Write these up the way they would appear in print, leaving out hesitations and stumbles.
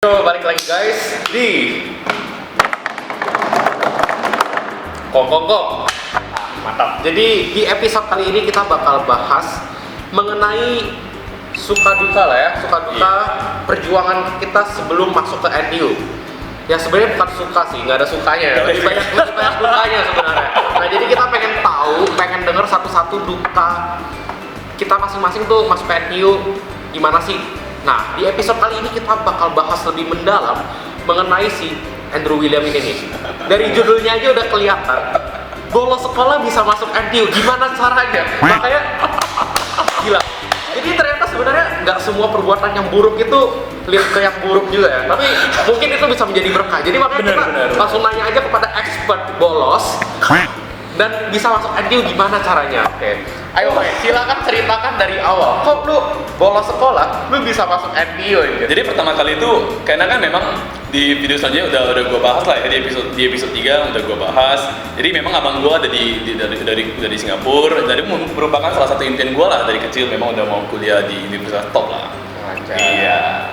Yo, balik lagi guys di Kong. Mantap. Jadi di episode kali ini kita bakal bahas mengenai suka duka perjuangan kita sebelum masuk ke NU. Ya sebenarnya bukan suka sih, nggak ada sukanya. Lebih banyak dukanya sebenarnya. Nah jadi kita pengen denger satu-satu duka kita masing-masing tuh masuk ke NU gimana sih. Nah, di episode kali ini kita bakal bahas lebih mendalam mengenai si Andrew William ini nih. Dari judulnya aja udah kelihatan, bolos sekolah bisa masuk NTU, gimana caranya? Makanya, gila. Jadi ternyata sebenarnya nggak semua perbuatan yang buruk itu lihat ke yang buruk juga ya. Tapi mungkin itu bisa menjadi berkah. Jadi makanya kita langsung nanya aja kepada expert bolos dan bisa masuk NTU gimana caranya? Oke. Ayo, silakan ceritakan dari awal. Kok lu bolos sekolah, lu bisa masuk NTU gitu? Jadi pertama kali itu, karena kan memang di video selanjutnya udah gue bahas lah ya, di episode 3 udah gue bahas. Jadi memang abang gue ada dari Singapura, jadi merupakan salah satu impian gue lah dari kecil, memang udah mau kuliah di universitas top lah. Iya.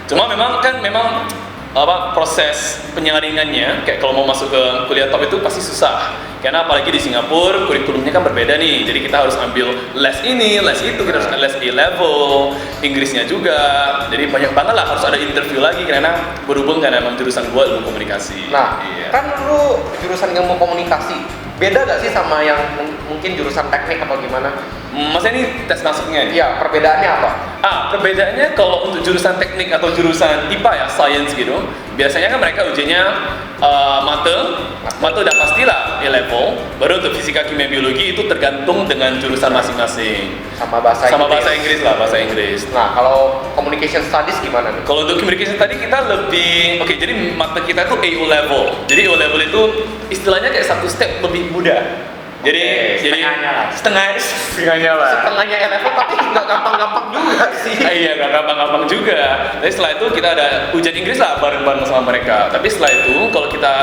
Cuma memang proses penyaringannya kayak kalau mau masuk ke kuliah top itu pasti susah, karena apalagi di Singapura kurikulumnya kan berbeda nih, jadi kita harus ambil les ini, les itu, kita harus les A-level, Inggrisnya juga, jadi banyak banget lah, harus ada interview lagi karena berhubung karena memang jurusan gua ilmu komunikasi. Nah, kan lu jurusan ilmu komunikasi, beda gak sih sama yang mungkin jurusan teknik atau gimana? Maksudnya ini tes masuknya? Iya, perbedaannya apa? Perbedaannya kalau untuk jurusan teknik atau jurusan IPA ya, science gitu, biasanya kan mereka ujiannya mate udah pastilah A-level, baru untuk fisika, kimia, biologi itu tergantung dengan jurusan masing-masing. Sama bahasa Inggris. Nah, kalau communication studies gimana nih? Kalau untuk communication tadi kita lebih, jadi mate kita tuh AO level. Jadi AO level itu istilahnya kayak satu step lebih mudah. Jadi setengahnya lah. Setengahnya A-level tapi nggak gampang-gampang juga sih. Iya, nggak gampang-gampang juga. Tapi setelah itu kita ada ujian Inggris lah bareng-bareng sama mereka. Tapi setelah itu kalau kita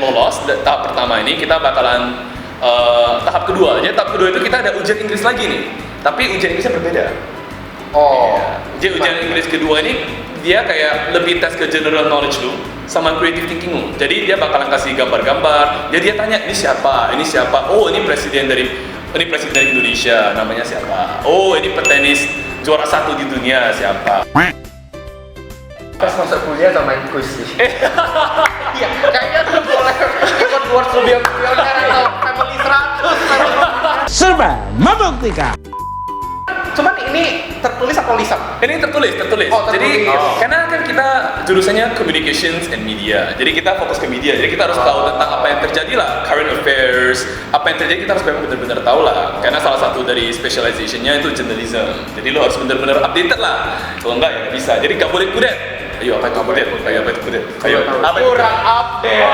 lolos tahap pertama ini, kita bakalan tahap kedua. Jadi tahap kedua itu kita ada ujian Inggris lagi nih. Tapi ujian Inggrisnya berbeda. Jadi ujian Inggris kedua ini dia kayak lebih tes ke general knowledge lu sama creative thinking lu. Jadi dia bakalan kasih gambar-gambar. Jadi dia tanya ini siapa? Oh, ini presiden dari Indonesia, namanya siapa? Oh, ini petenis juara 1 di dunia, siapa? Pas masuk kuliah sama main quiz sih. Iya, kayaknya tuh boleh ikut World Studio Pioneer atau Family 100. Serba membuktikan. Cuman ini tertulis atau lisan? Ini tertulis. Oh, Jadi karena kan kita jurusannya communications and media. Jadi kita fokus ke media. Jadi kita harus tahu tentang apa yang terjadi lah, current affairs, apa yang terjadi kita harus benar-benar tahu lah. Karena salah satu dari specialization-nya itu journalism. Jadi lo harus benar-benar updated lah. Kalau enggak ya nggak bisa. Jadi nggak boleh kudet. Ayo apa itu kudet? Kurang update.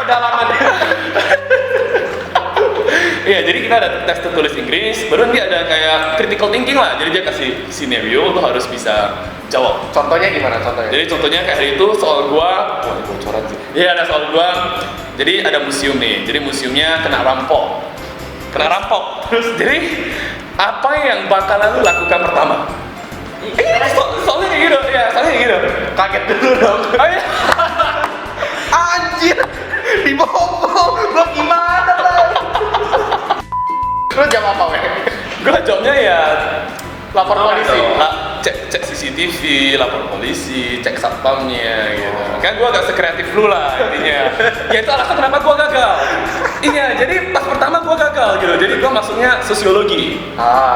Pedalaman. Iya, jadi kita ada tes tertulis Inggris, baru nanti ada kayak critical thinking lah. Jadi dia kasih scenario, lo harus bisa jawab. Contohnya gimana contohnya? Jadi contohnya kayak hari itu soal gua, ini bocoran sih. Iya, ada soal gua. Jadi ada museum nih. Jadi museumnya kena rampok. Terus jadi apa yang bakalan lu lakukan pertama? Soalnya kayak gitu. Ya, soalnya kayak gitu. Kaget dulu dong. Anjir, dibobol. Lo gimana lah? Lo jawab apa, weh? Gue jawabnya ya Lapor polisi. Cek CCTV, lapor polisi, cek satpamnya gitu. Kan gue agak sekreatif lu lah intinya. Ya itu alasan kenapa gue gagal. Iya, jadi pas pertama gue gagal gitu. Jadi gue masuknya sosiologi.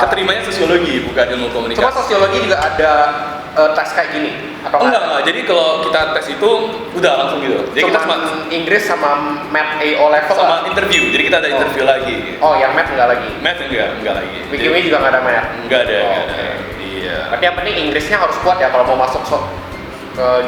Keterimanya sosiologi, bukan ilmu komunikasi. Cuma sosiologi juga ada tes kayak gini? Atau enggak. Jadi kalau kita tes itu udah langsung gitu. Jadi cuma kita cuma Inggris sama Math AO level sama interview. Jadi kita ada interview lagi. Oh, yang Math enggak lagi? Math enggak lagi. Wiki juga nggak ada Math? Enggak ada. Iya. Tapi yang penting Inggrisnya harus kuat ya kalau mau masuk ke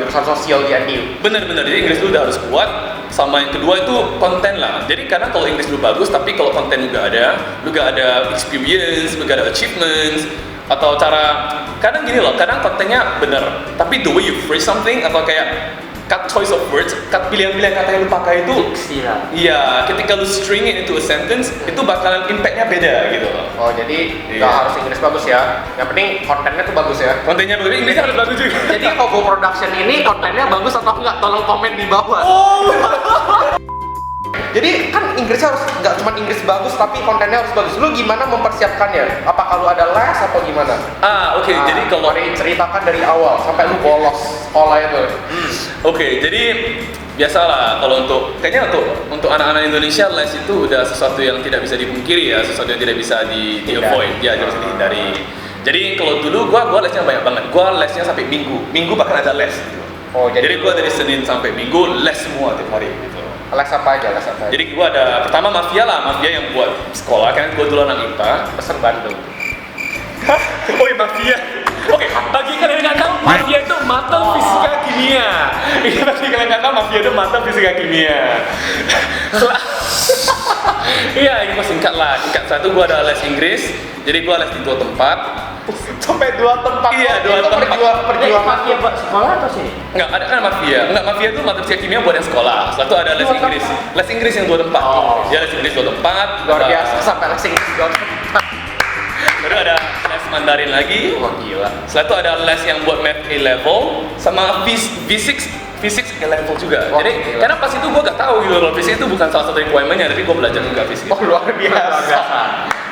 jurusan sosial di NTU. Bener, jadi Inggris lu udah harus kuat. Sama yang kedua itu konten lah. Jadi karena kalau Inggris lu bagus, tapi kalau konten lu gak ada experience, lu gak ada achievements, atau cara, kadang gini loh, kadang kontennya bener, tapi the way you phrase something atau kayak cut choice of words, cut pilihan-pilihan kata yang lu pakai itu, iya, ketika lu string it into a sentence, itu bakalan impact-nya beda gitu loh. Oh, jadi Iya. nggak harus Inggris bagus ya. Yang penting kontennya tuh bagus ya. Kontennya bagus, Inggrisnya harus bagus juga. Jadi Hobo Production ini kontennya bagus atau enggak? Tolong komen di bawah. Oh. Jadi kan Inggrisnya harus nggak cuma Inggris bagus tapi kontennya harus bagus. Lu gimana mempersiapkannya? Apakah lu ada les atau gimana? Oke, jadi kalau ceritakan dari awal sampai lu bolos sekolah itu. Oke, jadi biasalah kalau kayaknya untuk anak-anak Indonesia les itu udah sesuatu yang tidak bisa dipungkiri ya, sesuatu yang tidak bisa di avoid, ya harus dihindari. Jadi kalau dulu gua lesnya banyak banget, gua lesnya sampai minggu bahkan ada les gitu. Oh, Jadi gua dari Senin sampai Minggu les semua tiap hari gitu. Les apa aja? Jadi gua ada pertama mafia yang buat sekolah, karena gua dulu anak IPA. Pesen Bandung. Oh iya, mafia. Oke, bagi kalian yang nggak tahu, mafia itu mata fisika kimia. Ini bagi kalian yang nggak tahu, mafia itu mata fisika kimia. Iya, ini gua singkat lah. Singkat satu, gua ada les Inggris. Jadi gua les di 2 tempat. Sampai 2 tempat. Iya, 2 tempat. Perjuangan mafia buat sekolah atau sini? Enggak, ada kan mafia. Enggak, mafia itu mata fisika kimia buat yang sekolah. Setelah itu ada les Inggris. Les Inggris yang 2 tempat. Ya, les Inggris 2 tempat. luar biasa sampai les Inggris 2 tempat. Baru ada les Mandarin lagi. Wah, gila. Setelah itu ada les yang buat math A level sama Physics A level juga. Wah, Jadi gila. karena pas itu gue gak tahu gitu kalau fisik itu bukan salah satu requirement-nya, tapi gue belajar juga fisik. Oh, luar biasa.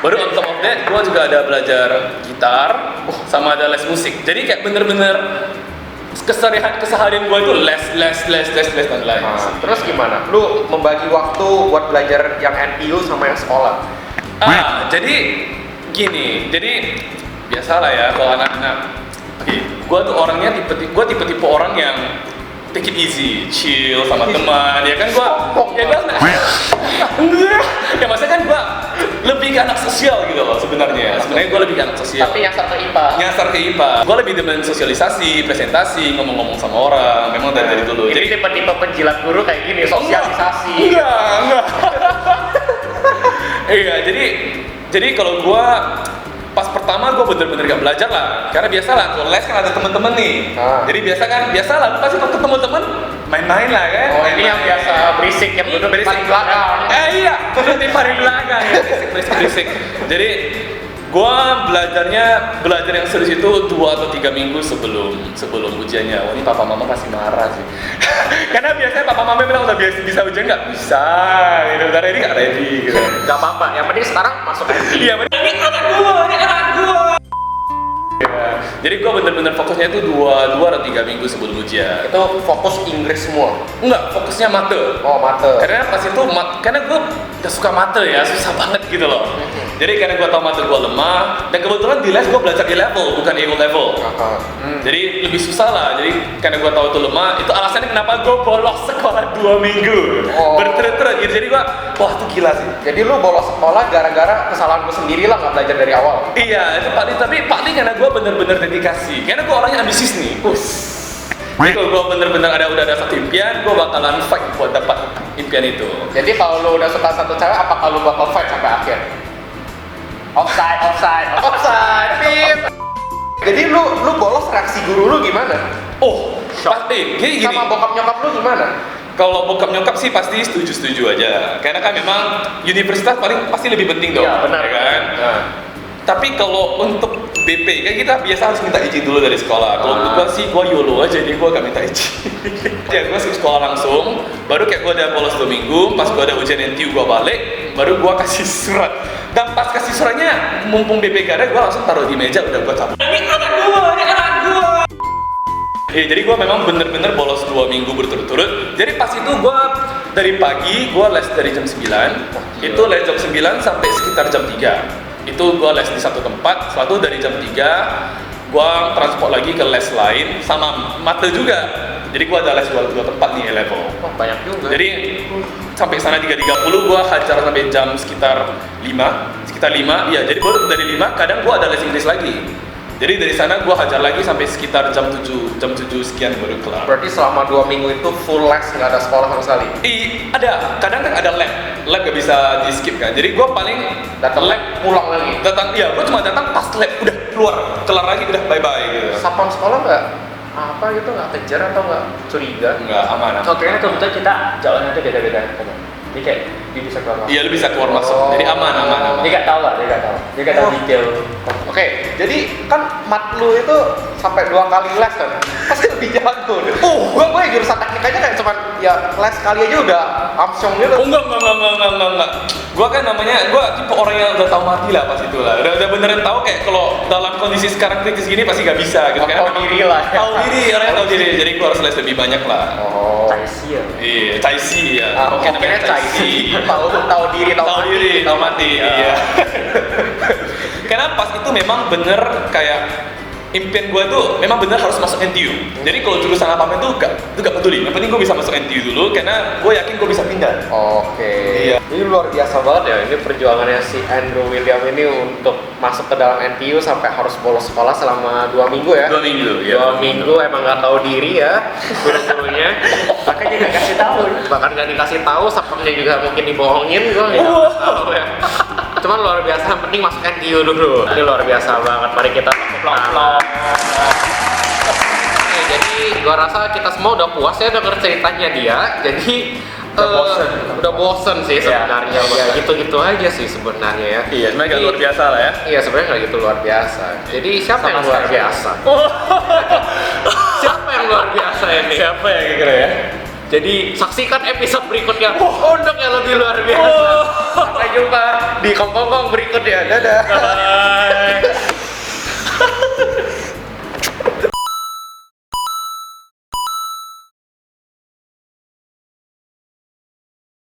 Baru on top of that, gue juga ada belajar gitar, sama ada les musik. Jadi kayak bener-bener keseharian gue itu les dan les. Terus gimana? Lu membagi waktu buat belajar yang NIU sama yang sekolah? Jadi gini, jadi biasalah ya kalau anak-anak. Oke, gue tuh orangnya tipe orang yang take it easy, chill sama teman. Ya kan gue, ya maksudnya kan gue lebih ke anak sosial gitu loh sebenarnya. Sebenarnya gue lebih ke anak sosial. Tapi nyasar ke IPA. Nyasar ke IPA. Gue lebih demen sosialisasi, presentasi, ngomong-ngomong sama orang. Memang dari dulu. Jadi tipe-tipe penjilat guru kayak gini, sosialisasi. Enggak. Iya, jadi kalau gua pas pertama gua bener-bener gak belajar lah, karena biasa lah kalau les kan ada temen-temen nih. Jadi biasa lah, lu pasti ketemu temen main-main lah kan. Oh, ini yang biasa berisik, yang duduk di paling belakang. Iya, duduk di paling belakang ya, berisik. Jadi gua belajar yang serius itu 2 atau 3 minggu sebelum ujiannya. Wah, ini papa mama pasti marah sih. Karena biasanya papa mama bilang udah bisa ujian nggak bisa, gitu. Udah ready nggak ready, gitu. Gak apa-apa, yang penting sekarang masuk NIU. Iya, ini anak gua. Ya, jadi gua bener-bener fokusnya itu 2 atau 3 minggu sebelum ujian. Itu fokus Inggris semua? Enggak, fokusnya mate. Oh, mate. Karena pas itu, karena gue gak suka mate ya, susah banget gitu loh. Jadi karena gue tau mate gue lemah, dan kebetulan di les gue belajar A level, bukan A level. Jadi lebih susah lah, jadi karena gue tau itu lemah, itu alasannya kenapa gue bolos sekolah 2 minggu. Berturut-turut gitu, jadi gue, wah itu gila sih. Jadi lu bolos sekolah gara-gara kesalahan lu sendiri lah, gak belajar dari awal? Iya, itu tapi karena gue bener-bener dedikasi, karena gue orangnya ambisius nih. Jadi kalau gue bener-bener udah ada satu impian, gue bakalan fight buat dapat impian itu. Jadi kalau lu udah suka satu cewek, apakah lu bakal fight sampai akhir? Offside, Pip. Jadi lu bolos, reaksi guru lu gimana? Oh, pasti. Gini. Sama bokap nyokap lu gimana? Kalau bokap nyokap sih pasti setuju aja. Karena kan memang universitas pasti lebih penting dong. Iya, benar ya kan? Tapi kalau untuk BP, kan kita biasa harus minta izin dulu dari sekolah. Kalau untuk gua sih, gua YOLO aja, jadi gua gak minta izin. Ya gua skip sekolah langsung, baru kayak gua udah bolos 2 minggu, pas gua ada ujian NTU gua balik, baru gua kasih surat. Dan pas kasih suratnya, mumpung BP gak ada, gua langsung taruh di meja, udah gua cabut. Ini anak gua! Jadi gua memang bener-bener bolos 2 minggu berturut-turut. Jadi pas itu gua dari pagi, gua les dari jam 9, itu les jam 9 sampai sekitar jam 3. Itu gue les di satu tempat, setelah itu dari jam 3 gue transport lagi ke les lain sama mate juga. Jadi gue ada les 2 tempat nih A-level. Wah, banyak juga. Jadi sampai sana 3.30 gue hajar sampai jam sekitar 5, ya jadi baru dari 5 kadang gue ada les Inggris lagi. Jadi dari sana gue hajar lagi sampai sekitar jam 7 sekian baru kelar. Berarti selama 2 minggu itu full les, nggak ada sekolah sama sekali? Ada, kadang kan ada lab gak bisa di skip kan. Jadi gue paling Datang lab, pulang lagi? iya gue cuma datang pas lab, udah kelar lagi, udah bye-bye gitu. Sapam sekolah nggak gitu, nggak kejar atau nggak curiga? Nggak, aman. Oke, kan kebetulan kita jalannya itu beda-beda. Jadi kayak bisa keluar masuk. Iya, lu bisa keluar masuk. Jadi aman. Dia nggak tahu lah, dia nggak tahu detail. Oke, jadi kan mat lu itu sampai 2 kali les kan? Pasti lebih jago deh. Gua ya jurusan teknik aja kayak cuman ya les kali aja udah amsyong gitu. Enggak. Gua kan namanya, gua tipe orang yang udah tahu mati lah pas itu lah. Udah beneran tahu kayak kalau dalam kondisi sekarang kritis gini pasti gak bisa gitu kan. Tahu diri lah. Tahu diri, orangnya tahu diri. Jadi gua harus les lebih banyak lah. Oh. Caisi ya. Iya, Caisi ya. Oke, namanya Caisi. Tahu diri, tahu mati. Iya. Karena pas itu memang bener kayak impian gue tuh memang bener harus masuk NTU. Jadi kalau jurusan apapun itu gak peduli. Yang penting gue bisa masuk NTU dulu karena gue yakin gue bisa pindah. Oke. Iya. Ini luar biasa banget ya. Ini perjuangannya si Andrew William ini untuk masuk ke dalam NTU sampai harus bolos sekolah selama 2 minggu ya. 2 minggu. Ya. 2 minggu emang nggak tahu diri ya guru-gurunya. Makanya nggak kasih tahu. Bahkan nggak dikasih tahu, satpamnya juga mungkin dibohongin. Gue nggak tahu ya. Cuman luar biasa, yang penting masuk NTU dulu. Ini luar biasa banget. Mari kita tepuk tangan. Oke, jadi gua rasa kita semua udah puas ya denger ceritanya dia. Jadi udah bosen sih sebenarnya. Ya gitu-gitu aja sih sebenarnya ya. Iya, sebenarnya gak luar biasa lah ya. Iya, sebenarnya nggak gitu luar biasa. Jadi siapa yang luar biasa? Siapa yang luar biasa ini? Siapa ya kira-kira ya? Jadi saksikan episode berikutnya untuk yang lebih luar biasa. Sampai jumpa di Kongkong berikutnya. Dadah.